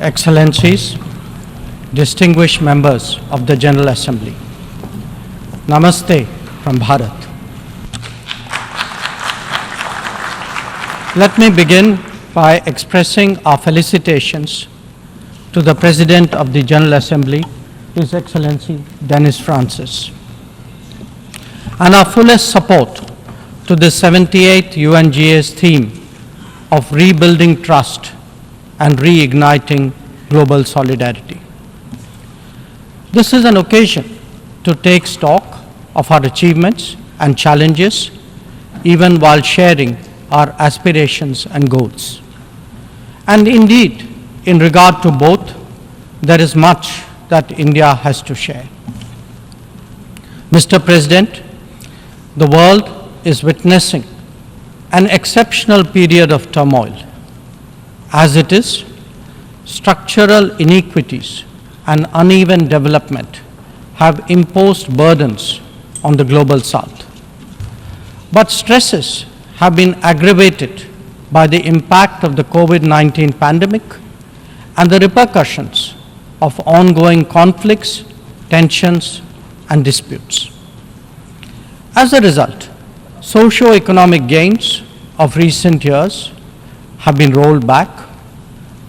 Excellencies, distinguished members of the General Assembly, Namaste from Bharat. Let me begin by expressing our felicitations to the President of the General Assembly, His Excellency Dennis Francis, and our fullest support to the 78th UNGA's theme of rebuilding trust and reigniting global solidarity. This is an occasion to take stock of our achievements and challenges, even while sharing our aspirations and goals. And indeed, in regard to both, there is much that India has to share. Mr. President, the world is witnessing an exceptional period of turmoil. As it is, structural inequities and uneven development have imposed burdens on the global South. But stresses have been aggravated by the impact of the COVID-19 pandemic and the repercussions of ongoing conflicts, tensions, and disputes. As a result, socio-economic gains of recent years have been rolled back,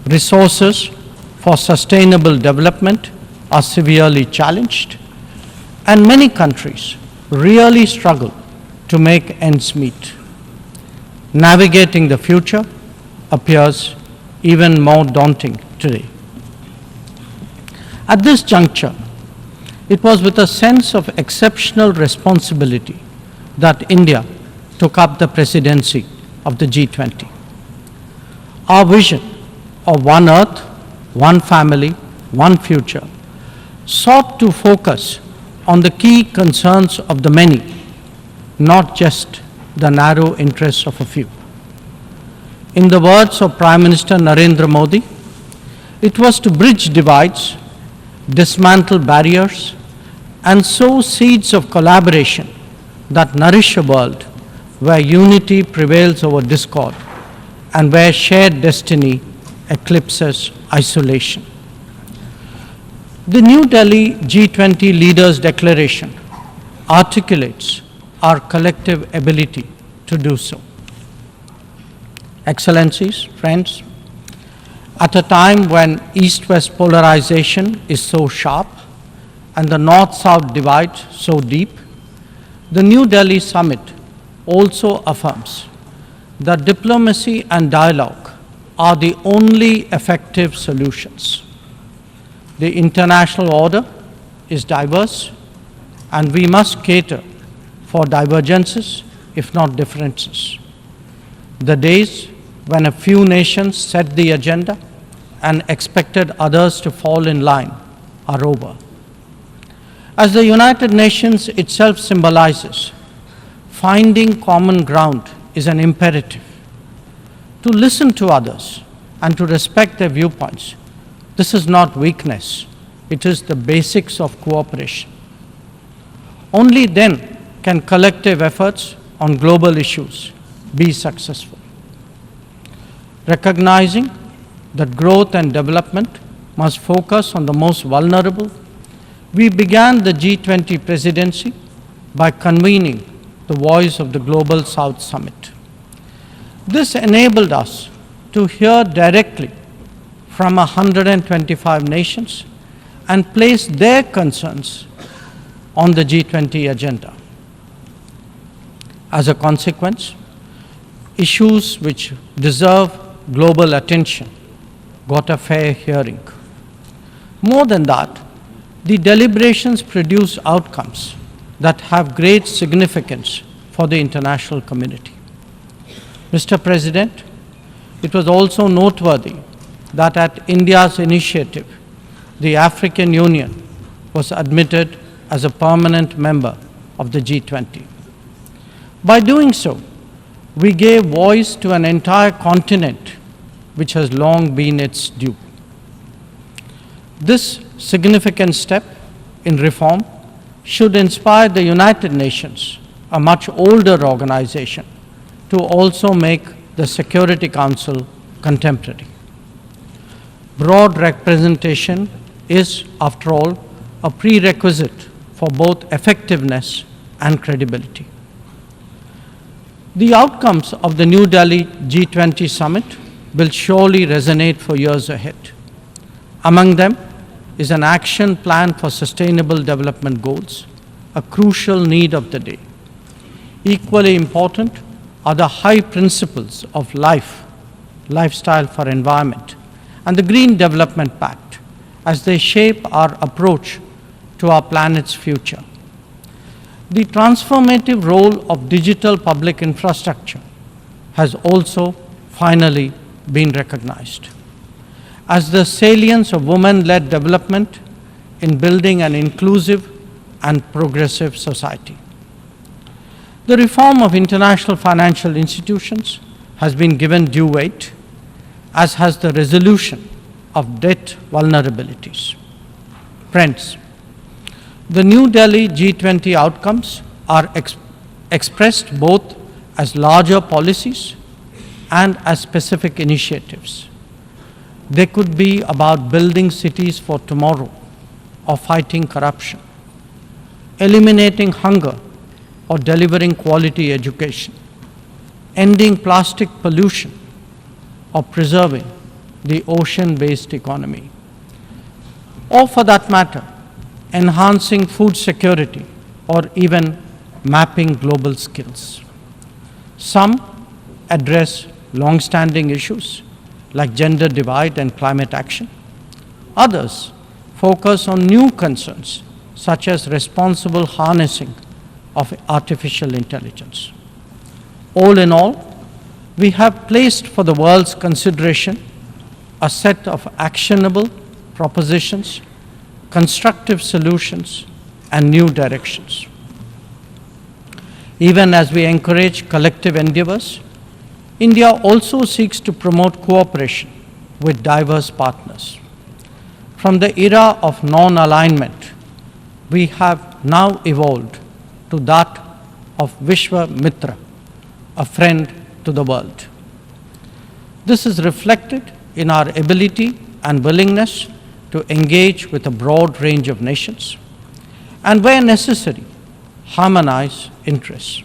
resources for sustainable development are severely challenged, and many countries really struggle to make ends meet. Navigating the future appears even more daunting today. At this juncture, it was with a sense of exceptional responsibility that India took up the presidency of the G20. Our vision of one Earth, one family, one future sought to focus on the key concerns of the many, not just the narrow interests of a few. In the words of Prime Minister Narendra Modi, it was to bridge divides, dismantle barriers, and sow seeds of collaboration that nourish a world where unity prevails over discord and where shared destiny eclipses isolation. The New Delhi G20 Leaders' Declaration articulates our collective ability to do so. Excellencies, friends, at a time when East-West polarization is so sharp and the North-South divide so deep, the New Delhi Summit also affirms that diplomacy and dialogue are the only effective solutions. The international order is diverse, and we must cater for divergences, if not differences. The days when a few nations set the agenda and expected others to fall in line are over. As the United Nations itself symbolizes, finding common ground is an imperative. To listen to others and to respect their viewpoints, this is not weakness, it is the basics of cooperation. Only then can collective efforts on global issues be successful. Recognizing that growth and development must focus on the most vulnerable, we began the G20 presidency by convening the Voice of the Global South Summit. This enabled us to hear directly from 125 nations and place their concerns on the G20 agenda. As a consequence, issues which deserve global attention got a fair hearing. More than that, the deliberations produced outcomes that have great significance for the international community. Mr. President, it was also noteworthy that at India's initiative, the African Union was admitted as a permanent member of the G20. By doing so, we gave voice to an entire continent which has long been its due. This significant step in reform should inspire the United Nations, a much older organization, to also make the Security Council contemporary. Broad representation is, after all, a prerequisite for both effectiveness and credibility. The outcomes of the New Delhi G20 summit will surely resonate for years ahead. Among them is an action plan for sustainable development goals, a crucial need of the day. Equally important are the high principles of lifestyle for environment, and the Green Development Pact as they shape our approach to our planet's future. The transformative role of digital public infrastructure has also finally been recognized as the salience of women-led development in building an inclusive and progressive society. The reform of international financial institutions has been given due weight, as has the resolution of debt vulnerabilities. Friends, the New Delhi G20 outcomes are expressed both as larger policies and as specific initiatives. They could be about building cities for tomorrow, or fighting corruption, eliminating hunger, or delivering quality education, ending plastic pollution, or preserving the ocean-based economy, or for that matter, enhancing food security, or even mapping global skills. Some address long-standing issues like gender divide and climate action. Others focus on new concerns such as responsible harnessing of artificial intelligence. All in all, we have placed for the world's consideration a set of actionable propositions, constructive solutions, and new directions. Even as we encourage collective endeavors, India also seeks to promote cooperation with diverse partners. From the era of non-alignment, we have now evolved to that of Vishwa Mitra, a friend to the world. This is reflected in our ability and willingness to engage with a broad range of nations, and where necessary, harmonize interests.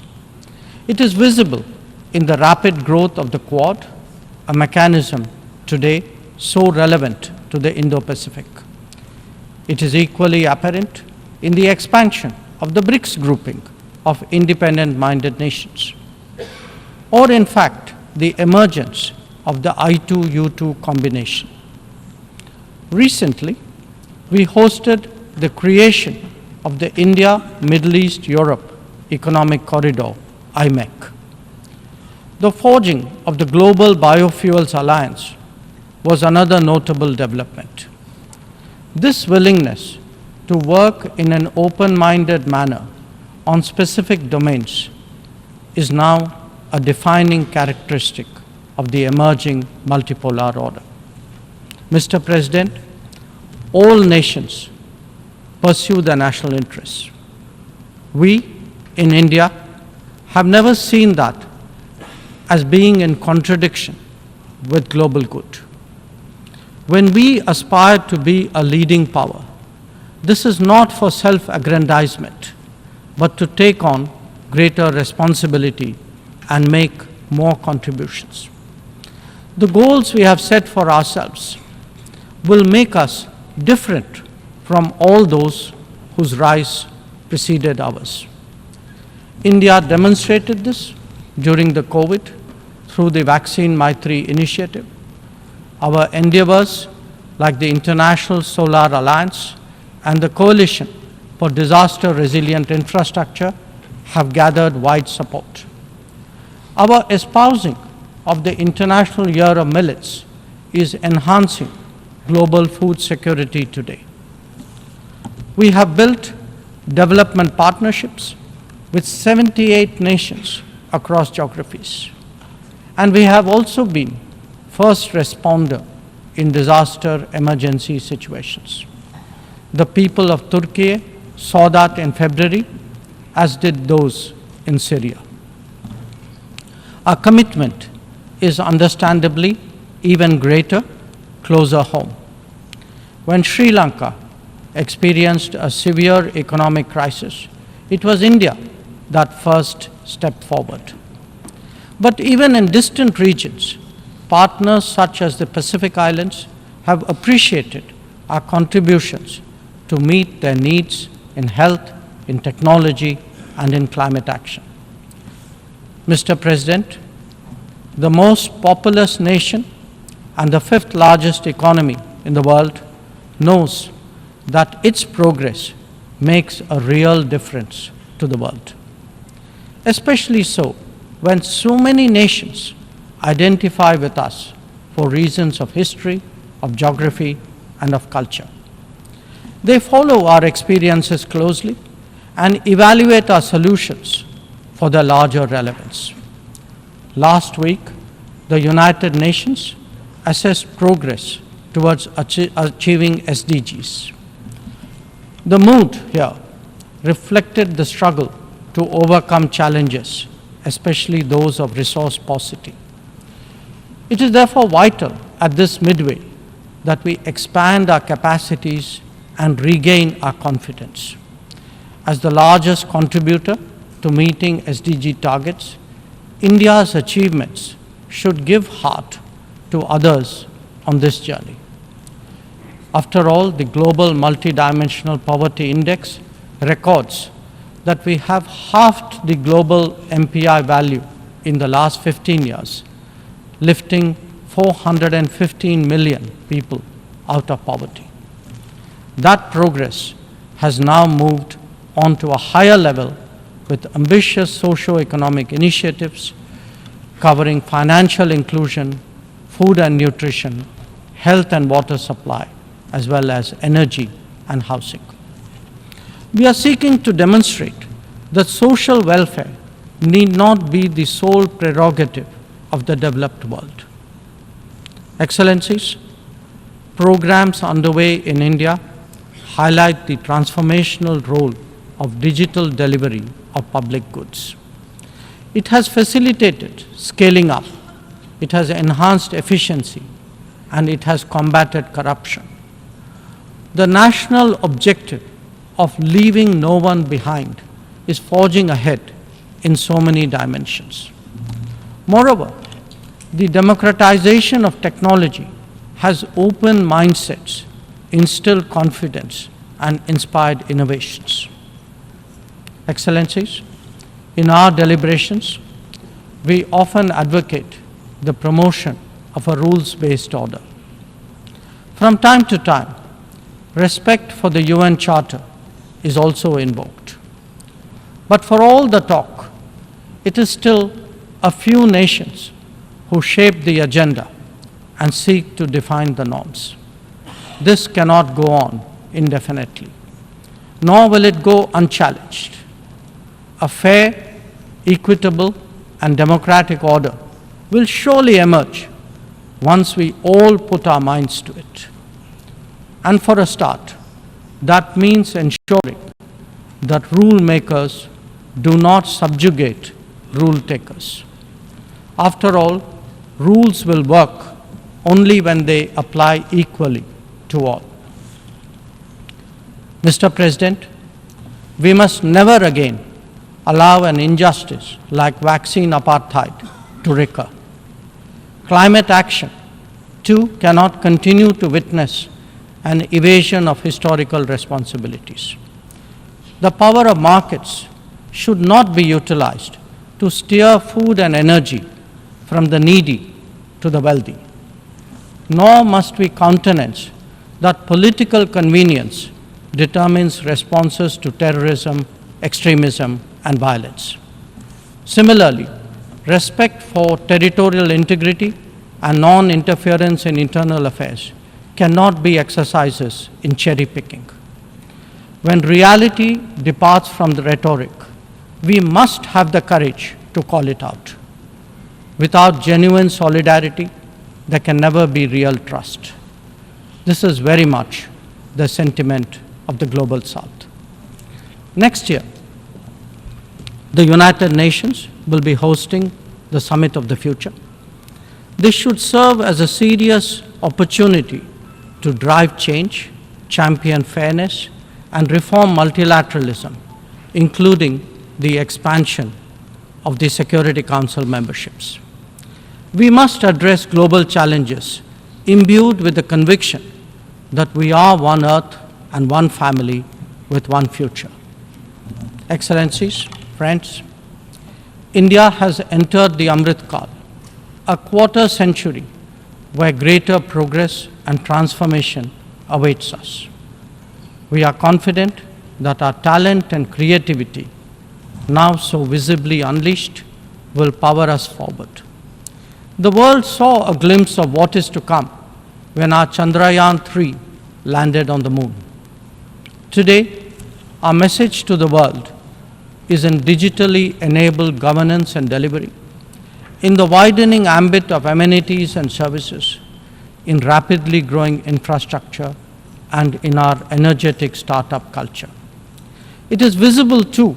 It is visible in the rapid growth of the Quad, a mechanism today so relevant to the Indo-Pacific. It is equally apparent in the expansion of the BRICS grouping of independent-minded nations, or in fact, the emergence of the I2U2 combination. Recently, we hosted the creation of the India-Middle East-Europe Economic Corridor, IMEC. The forging of the Global Biofuels Alliance was another notable development. This willingness to work in an open-minded manner on specific domains is now a defining characteristic of the emerging multipolar order. Mr. President, all nations pursue their national interests. We, in India, have never seen that as being in contradiction with global good. When we aspire to be a leading power, this is not for self-aggrandizement, but to take on greater responsibility and make more contributions. The goals we have set for ourselves will make us different from all those whose rise preceded ours. India demonstrated this during the COVID through the Vaccine Maitri initiative. Our endeavors, like the International Solar Alliance and the Coalition for Disaster Resilient Infrastructure, have gathered wide support. Our espousing of the International Year of Millets is enhancing global food security today. We have built development partnerships with 78 nations across geographies. And we have also been first responder in disaster emergency situations. The people of Turkey saw that in February, as did those in Syria. Our commitment is understandably even greater closer home. When Sri Lanka experienced a severe economic crisis, it was India that first stepped forward. But even in distant regions, partners such as the Pacific Islands have appreciated our contributions to meet their needs in health, in technology, and in climate action. Mr. President, the most populous nation and the fifth largest economy in the world knows that its progress makes a real difference to the world. Especially so when so many nations identify with us for reasons of history, of geography, and of culture. They follow our experiences closely and evaluate our solutions for their larger relevance. Last week, the United Nations assessed progress towards achieving SDGs. The mood here reflected the struggle to overcome challenges, especially those of resource paucity. It is therefore vital at this midway that we expand our capacities and regain our confidence. As the largest contributor to meeting SDG targets, India's achievements should give heart to others on this journey. After all, the Global Multidimensional Poverty Index records that we have halved the global MPI value in the last 15 years, lifting 415 million people out of poverty. That progress has now moved on to a higher level with ambitious socio-economic initiatives covering financial inclusion, food and nutrition, health and water supply, as well as energy and housing. We are seeking to demonstrate that social welfare need not be the sole prerogative of the developed world. Excellencies, programs underway in India highlight the transformational role of digital delivery of public goods. It has facilitated scaling up, it has enhanced efficiency, and it has combated corruption. The national objective of leaving no one behind is forging ahead in so many dimensions. Moreover, the democratization of technology has opened mindsets, instilled confidence, and inspired innovations. Excellencies, in our deliberations, we often advocate the promotion of a rules-based order. From time to time, respect for the UN Charter is also invoked. But for all the talk, it is still a few nations who shape the agenda and seek to define the norms. This cannot go on indefinitely, nor will it go unchallenged. A fair, equitable, and democratic order will surely emerge once we all put our minds to it. And for a start, that means ensuring that rule makers do not subjugate rule takers. After all, rules will work only when they apply equally to all. Mr. President, we must never again allow an injustice like vaccine apartheid to recur. Climate action, too, cannot continue to witness an evasion of historical responsibilities. The power of markets should not be utilized to steer food and energy from the needy to the wealthy. Nor must we countenance that political convenience determines responses to terrorism, extremism, and violence. Similarly, respect for territorial integrity and non-interference in internal affairs cannot be exercises in cherry picking. When reality departs from the rhetoric, we must have the courage to call it out. Without genuine solidarity, there can never be real trust. This is very much the sentiment of the Global South. Next year, the United Nations will be hosting the Summit of the Future. This should serve as a serious opportunity to drive change champion fairness, and reform multilateralism, including the expansion of the Security Council memberships. We must address global challenges imbued with the conviction that we are one Earth and one family with one future. Excellencies, friends, India has entered the Amrit Kal, a quarter century where greater progress and transformation awaits us. We are confident that our talent and creativity, now so visibly unleashed, will power us forward. The world saw a glimpse of what is to come when our Chandrayaan-3 landed on the moon. Today, our message to the world is in digitally enabled governance and delivery, in the widening ambit of amenities and services, in rapidly growing infrastructure, and in our energetic startup culture. It is visible too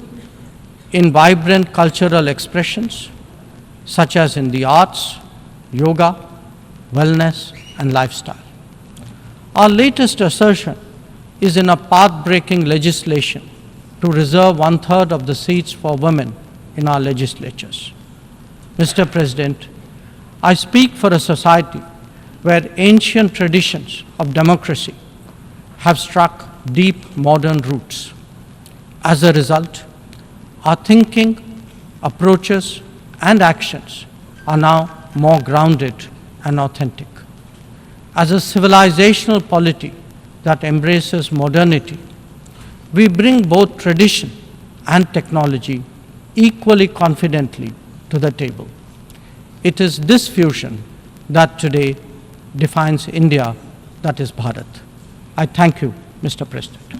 in vibrant cultural expressions, such as in the arts, yoga, wellness, and lifestyle. Our latest assertion is in a path-breaking legislation to reserve 1/3 of the seats for women in our legislatures. Mr. President, I speak for a society where ancient traditions of democracy have struck deep modern roots. As a result, our thinking, approaches, and actions are now more grounded and authentic. As a civilizational polity that embraces modernity, we bring both tradition and technology equally confidently to the table. It is this fusion that today defines India, that is Bharat. I thank you, Mr. President.